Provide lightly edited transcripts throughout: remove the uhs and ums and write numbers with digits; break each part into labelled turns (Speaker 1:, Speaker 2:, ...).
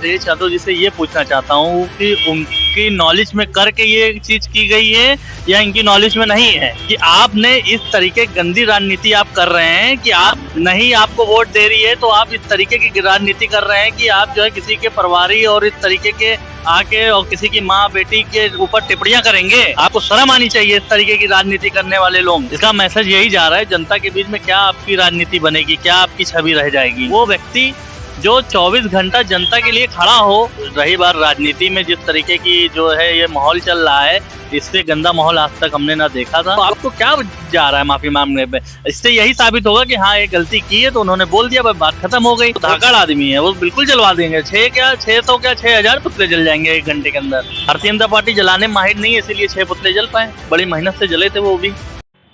Speaker 1: अखिलेश यादव जी से ये पूछना चाहता हूँ कि उनकी नॉलेज में करके ये चीज की गई है या इनकी नॉलेज में नहीं है, कि आपने इस तरीके की गंदी राजनीति आप कर रहे हैं कि आप नहीं आपको वोट दे रही है तो आप इस तरीके की राजनीति कर रहे हैं कि आप जो है किसी के परिवारी और इस तरीके के आके और किसी की माँ बेटी के ऊपर टिप्पणियां करेंगे। आपको शर्म आनी चाहिए इस तरीके की राजनीति करने वाले लोग। इसका मैसेज यही जा रहा है जनता के बीच में, क्या आपकी राजनीति बनेगी, क्या आपकी छवि रह जाएगी। वो व्यक्ति जो 24 घंटा जनता के लिए खड़ा हो। रही बात राजनीति में जिस तरीके की जो है ये माहौल चल रहा है, इससे गंदा माहौल आज तक हमने ना देखा था। तो आपको क्या जा रहा है माफी मांगने पे? इससे यही साबित होगा कि हाँ ये गलती की है तो उन्होंने बोल दिया, बात खत्म हो गई। धाकड़ आदमी है वो, बिल्कुल जलवा देंगे। 600 क्या 6000 पुतले जल जाएंगे 1 घंटे के अंदर। भारतीय जनता पार्टी जलाने में माहिर नहीं है, इसीलिए 6 पुतले जल पाए। बड़ी मेहनत से जले थे वो भी।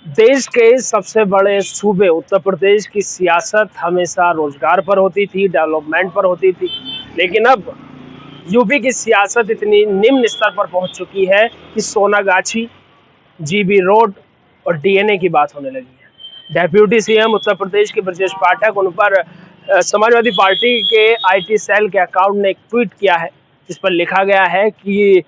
Speaker 2: देश के सबसे बड़े सूबे उत्तर प्रदेश की सियासत हमेशा रोजगार पर होती थी, डेवलपमेंट पर होती थी, लेकिन अब यूपी की सियासत इतनी निम्न स्तर पर पहुंच चुकी है कि सोनागाछी, जीबी रोड और डीएनए की बात होने लगी है। डेप्यूटी सीएम उत्तर प्रदेश के ब्रजेश पाठक, उन पर समाजवादी पार्टी के आईटी सेल के अकाउंट ने एक ट्वीट किया है जिस पर लिखा गया है कि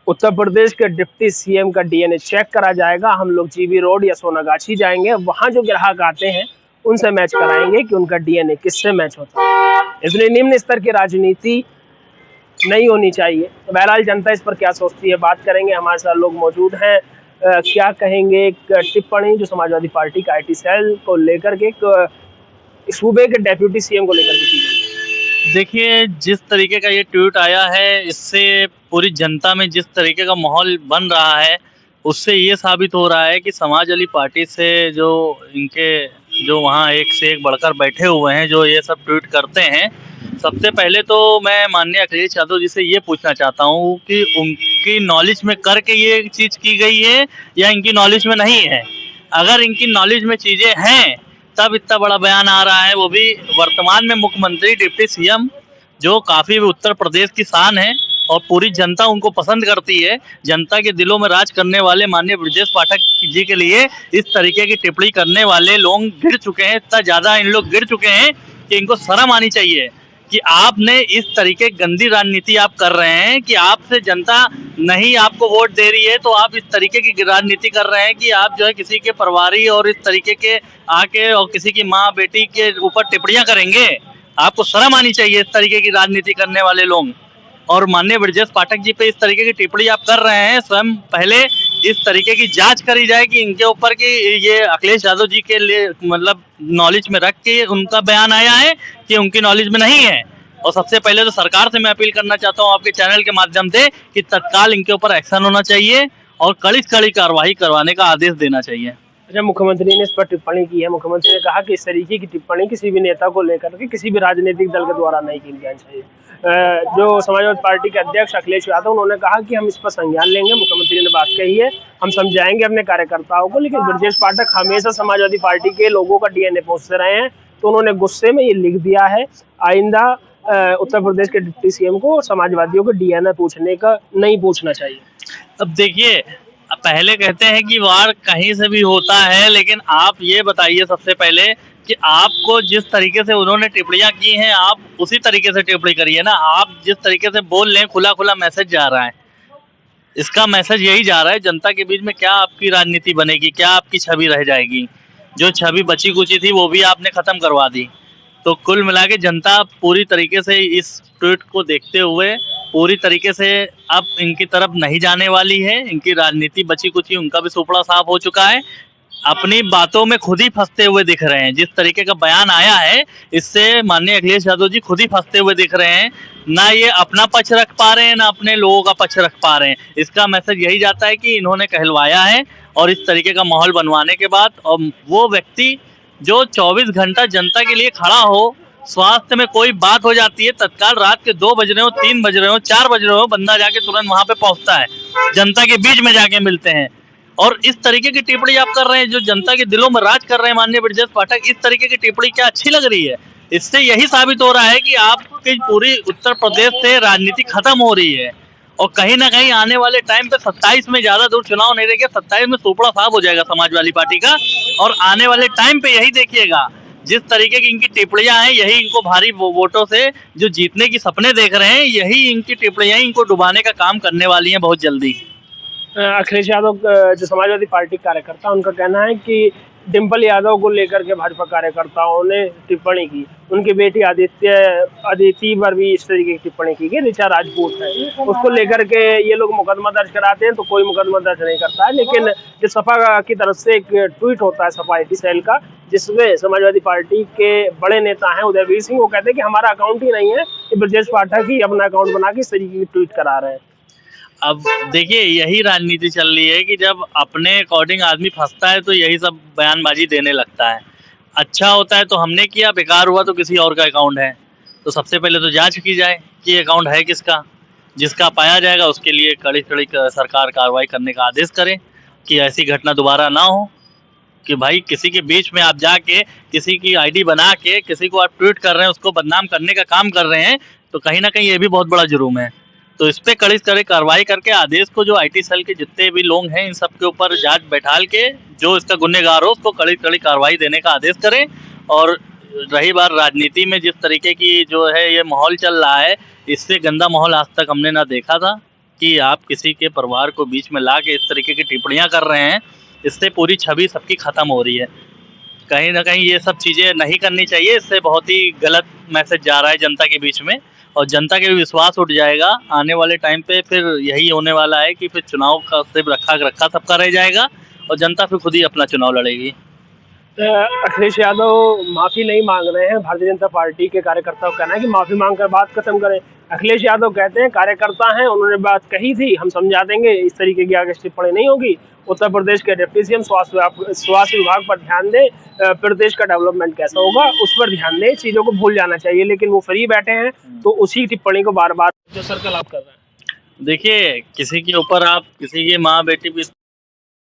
Speaker 2: उत्तर प्रदेश के डिप्टी सीएम का डीएनए चेक करा जाएगा। हम लोग जीबी रोड या सोनागाछी जाएंगे, वहां जो ग्राहक आते हैं उनसे मैच कराएंगे कि उनका डीएनए किससे मैच होता है। इसलिए निम्न स्तर की राजनीति नहीं होनी चाहिए। तो बहरहाल जनता इस पर क्या सोचती है, बात करेंगे। हमारे साथ लोग मौजूद हैं। क्या कहेंगे एक टिप्पणी जो समाजवादी पार्टी का आईटी सेल को लेकर के सूबे के डेप्यूटी सीएम को लेकर के की गई?
Speaker 1: देखिए, जिस तरीके का ये ट्वीट आया है, इससे पूरी जनता में जिस तरीके का माहौल बन रहा है, उससे ये साबित हो रहा है कि समाजवादी पार्टी से जो इनके जो वहाँ एक से एक बढ़कर बैठे हुए हैं, जो ये सब ट्वीट करते हैं। सबसे पहले तो मैं माननीय अखिलेश यादव जी से ये पूछना चाहता हूँ कि उनकी नॉलेज में करके ये चीज़ की गई है या इनकी नॉलेज में नहीं है। अगर इनकी नॉलेज में चीज़ें हैं तब इतना बड़ा बयान आ रहा है, वो भी वर्तमान में मुख्यमंत्री डिप्टी सीएम जो काफ़ी उत्तर प्रदेश की शान है और पूरी जनता उनको पसंद करती है। जनता के दिलों में राज करने वाले माननीय ब्रजेश पाठक जी के लिए इस तरीके की टिप्पणी करने वाले लोग गिर चुके हैं। इतना ज़्यादा इन लोग गिर चुके हैं कि इनको शर्म आनी चाहिए कि आपने इस तरीके गंदी राजनीति आप कर रहे हैं कि आपसे जनता नहीं आपको वोट दे रही है तो आप इस तरीके की राजनीति कर रहे हैं कि आप जो है किसी के परिवारी और इस तरीके के आके और किसी की माँ बेटी के ऊपर टिप्पणियां करेंगे। आपको शर्म आनी चाहिए इस तरीके की राजनीति करने वाले लोग। और माननीय ब्रजेश पाठक जी पे इस तरीके की टिप्पणी आप कर रहे हैं, स्वयं पहले इस तरीके की जांच करी जाए कि इनके ऊपर कि ये अखिलेश यादव जी के लिए मतलब नॉलेज में रख के उनका बयान आया है कि उनकी नॉलेज में नहीं है। और सबसे पहले तो सरकार से मैं अपील करना चाहता हूँ आपके चैनल के माध्यम से कि तत्काल इनके ऊपर एक्शन होना चाहिए और कड़ी से कड़ी कार्रवाई करवाने का आदेश देना चाहिए।
Speaker 2: अच्छा, मुख्यमंत्री ने इस पर टिप्पणी की है। मुख्यमंत्री ने कहा कि इस तरीके की टिप्पणी किसी भी नेता को लेकर के किसी भी राजनीतिक दल के द्वारा नहीं की जानी चाहिए। जो समाजवादी पार्टी के अध्यक्ष अखिलेश यादव, उन्होंने कहा कि हम इस पर संज्ञान लेंगे। मुख्यमंत्री ने बात कही है, हम समझाएंगे अपने कार्यकर्ताओं को। लेकिन ब्रजेश पाठक हमेशा समाजवादी पार्टी के लोगों का डीएनए पूछते रहे हैं, तो उन्होंने गुस्से में ये लिख दिया है। आइंदा उत्तर प्रदेश के डिप्टी सीएम को समाजवादियों को डीएनए पूछने का नहीं पूछना चाहिए।
Speaker 1: अब देखिए, पहले कहते हैं कि वार कहीं से भी होता है, लेकिन आप ये बताइए सबसे पहले कि आपको जिस तरीके से उन्होंने टिप्पणियां की हैं आप उसी तरीके से टिप्पणी करिए ना। आप जिस तरीके से बोल रहे हैं खुला खुला मैसेज जा रहा है। इसका मैसेज यही जा रहा है जनता के बीच में, क्या आपकी राजनीति बनेगी, क्या आपकी छवि रह जाएगी। जो छवि बची कुची थी वो भी आपने खत्म करवा दी। तो कुल मिला के जनता पूरी तरीके से इस ट्वीट को देखते हुए पूरी तरीके से अब इनकी तरफ नहीं जाने वाली है। इनकी राजनीति बची कुची उनका भी सुपड़ा साफ हो चुका है। अपनी बातों में खुद ही फंसते हुए दिख रहे हैं। जिस तरीके का बयान आया है इससे माननीय अखिलेश यादव जी खुद ही फंसते हुए दिख रहे हैं। ना ये अपना पक्ष रख पा रहे हैं, ना अपने लोगों का पक्ष रख पा रहे हैं। इसका मैसेज यही जाता है कि इन्होंने कहलवाया है और इस तरीके का माहौल बनवाने के बाद और वो व्यक्ति जो 24 घंटा जनता के लिए खड़ा हो, स्वास्थ्य में कोई बात हो जाती है तत्काल रात के 2 बज रहे हो, 3 बज रहे हो, 4 बज रहे हो, बंदा जाके तुरंत वहां पे पहुंचता है, जनता के बीच में जाके मिलते हैं। और इस तरीके की टिप्पणी आप कर रहे हैं जो जनता के दिलों में राज कर रहे हैं माननीय ब्रजेश पाठक। इस तरीके की टिप्पणी क्या अच्छी लग रही है? इससे यही साबित हो रहा है कि आपकी पूरी उत्तर प्रदेश से राजनीति खत्म हो रही है और कहीं ना कहीं आने वाले टाइम पे 27 में ज्यादा दूर चुनाव नहीं रहेगा। 27 में सुपड़ा साफ हो जाएगा समाजवादी पार्टी का। और आने वाले टाइम पे यही देखिएगा, जिस तरीके की इनकी टिप्पणियां हैं यही इनको भारी वोटों से जो जीतने की सपने देख रहे हैं, यही इनकी टिप्पणियां इनको डुबाने का काम करने वाली हैं बहुत जल्दी।
Speaker 2: अखिलेश यादव जो समाजवादी पार्टी कार्यकर्ता, उनका कहना है कि डिम्पल यादव को लेकर के भाजपा कार्यकर्ताओं ने टिप्पणी की, उनकी बेटी अदिति पर भी इस तरीके की टिप्पणी की कि ऋचा राजपूत है, उसको लेकर के ये लोग मुकदमा दर्ज कराते हैं तो कोई मुकदमा दर्ज नहीं करता है। लेकिन जो सपा की तरफ से एक ट्वीट होता है सपा IT सेल का, जिसमें समाजवादी पार्टी के बड़े नेता हैं उदयवीर सिंह, वो कहते हैं कि हमारा अकाउंट ही नहीं है, कि ब्रजेश पाठक ही अपना अकाउंट बना के इस तरीके की ट्वीट करा रहे हैं।
Speaker 1: अब देखिए यही राजनीति चल रही है कि जब अपने अकॉर्डिंग आदमी फंसता है तो यही सब बयानबाजी देने लगता है। अच्छा होता है तो हमने किया, बेकार हुआ तो किसी और का अकाउंट है। तो सबसे पहले तो जांच की जाए कि ये अकाउंट है किसका। जिसका पाया जाएगा उसके लिए कड़ी कड़ी सरकार कार्रवाई करने का आदेश करे कि ऐसी घटना दोबारा ना हो, कि भाई किसी के बीच में आप जाके किसी की ID बना के किसी को आप ट्वीट कर रहे हैं, उसको बदनाम करने का काम कर रहे हैं, तो कहीं ना कहीं ये भी बहुत बड़ा जुर्म है। तो इस पे कड़ी से कड़ी कार्रवाई करके आदेश को जो IT सेल के जितने भी लोग हैं इन सब के ऊपर जांच बैठाल के जो इसका गुनहगार हो उसको कड़ी कड़ी कार्रवाई देने का आदेश करें। और रही बात राजनीति में जिस तरीके की जो है ये माहौल चल रहा है, इससे गंदा माहौल आज तक हमने ना देखा था कि आप किसी के परिवार को बीच में ला के इस तरीके की टिप्पणियां कर रहे हैं। इससे पूरी छवि सबकी खत्म हो रही है। कहीं ना कहीं ये सब चीज़ें नहीं करनी चाहिए, इससे बहुत ही गलत मैसेज जा रहा है जनता के बीच में और जनता के भी विश्वास उठ जाएगा। आने वाले टाइम पे फिर यही होने वाला है कि फिर चुनाव का सिर्फ रखा सबका रह जाएगा और जनता फिर खुद ही अपना चुनाव लड़ेगी।
Speaker 2: अखिलेश यादव माफी नहीं मांग रहे हैं, भारतीय जनता पार्टी के कार्यकर्ताओं का कहना है कि माफी मांगकर बात खत्म करें। अखिलेश यादव कहते हैं कार्यकर्ता हैं, उन्होंने बात कही थी, हम समझा देंगे, इस तरीके की आगे टिप्पणी नहीं होगी। उत्तर प्रदेश के डिप्टी CM स्वास्थ्य विभाग पर ध्यान दें, प्रदेश का डेवलपमेंट कैसा होगा उस पर ध्यान दें, चीजों को भूल जाना चाहिए। लेकिन वो फ्री बैठे हैं तो उसी टिप्पणी को बार बार जो सर्कल आप कर रहे हैं।
Speaker 1: देखिए किसी के ऊपर आप किसी की माँ बेटी भी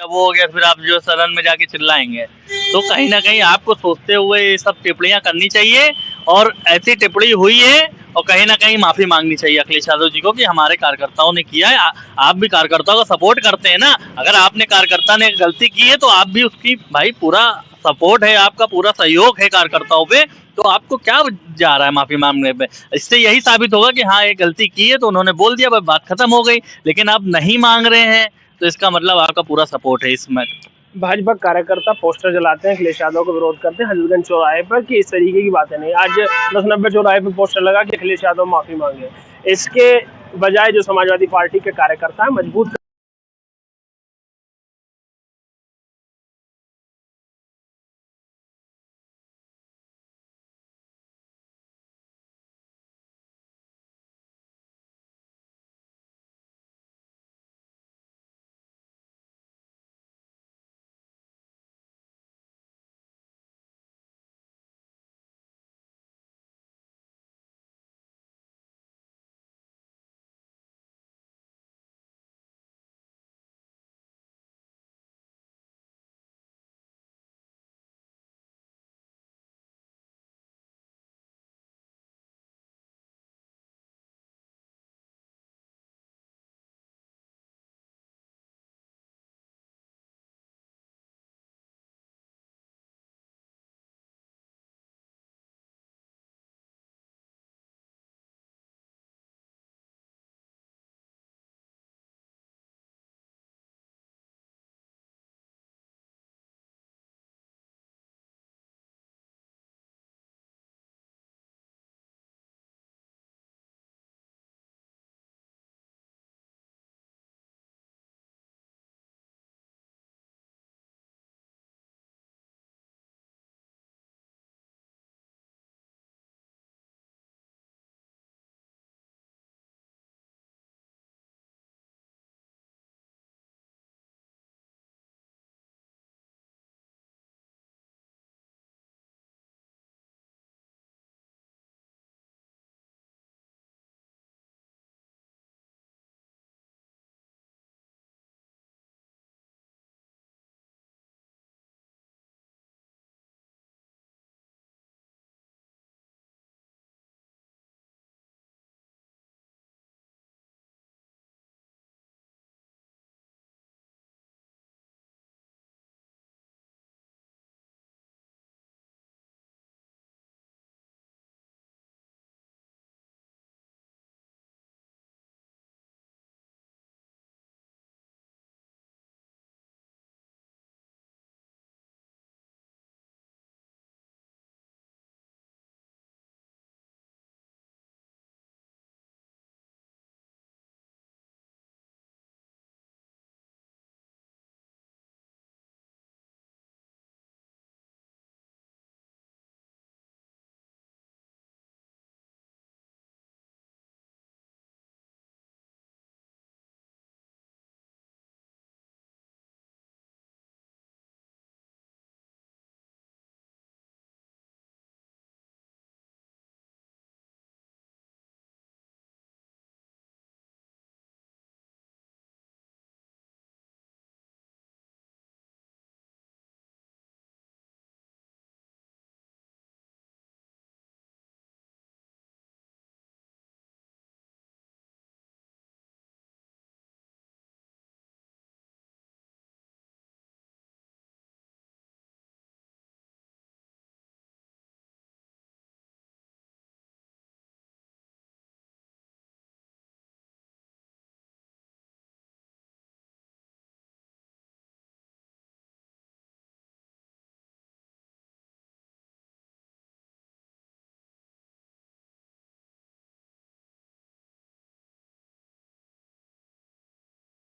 Speaker 1: वो हो गया फिर आप जो सदन में जाके चिल्लाएंगे, तो कहीं ना कहीं आपको सोचते हुए ये सब टिप्पणियां करनी चाहिए। और ऐसी टिप्पणी हुई है और कहीं ना कहीं माफी मांगनी चाहिए अखिलेश यादव जी को कि हमारे कार्यकर्ताओं ने किया है। आप भी कार्यकर्ताओं का सपोर्ट करते हैं ना, अगर आपने कार्यकर्ता ने गलती की है तो आप भी उसकी भाई पूरा सपोर्ट है, आपका पूरा सहयोग है कार्यकर्ताओं पे, तो आपको क्या जा रहा है माफी मांगने पे। इससे यही साबित होगा कि हाँ ये गलती की है तो उन्होंने बोल दिया, बात खत्म हो गई। लेकिन आप नहीं मांग रहे हैं तो इसका मतलब आपका पूरा सपोर्ट है इसमें।
Speaker 2: भाजपा कार्यकर्ता पोस्टर जलाते हैं, अखिलेश यादव को विरोध करते हैं हजरतगंज चौराहे पर कि इस तरीके की बातें नहीं। आज 10-90 चौराहे पर पोस्टर लगा कि अखिलेश यादव माफी मांगे। इसके बजाय जो समाजवादी पार्टी के कार्यकर्ता है मजबूत